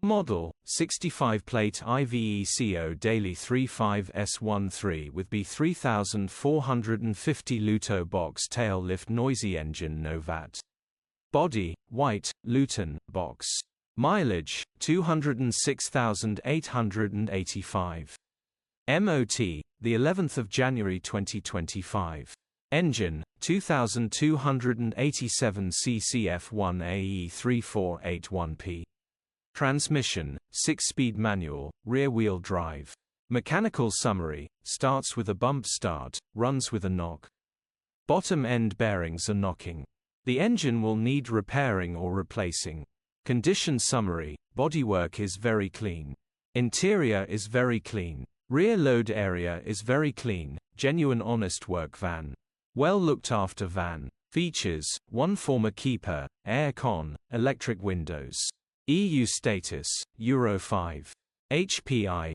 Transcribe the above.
Model, 65-plate Iveco Daily 35S13 with B3450 LUTO box tail lift noisy engine no VAT. Body, white, Luton, box. Mileage, 206,885. MOT, the 11th of January 2025. Engine, 2287 cc F1 AE3481P. Transmission, 6-speed manual, rear-wheel drive. Mechanical summary, starts with a bump start, runs with a knock. Bottom end bearings are knocking. The engine will need repairing or replacing. Condition summary, bodywork is very clean. Interior is very clean. Rear load area is very clean, genuine honest work van. Well looked after van. Features, 1 former keeper, air con, electric windows. EU status, Euro 5. HPI,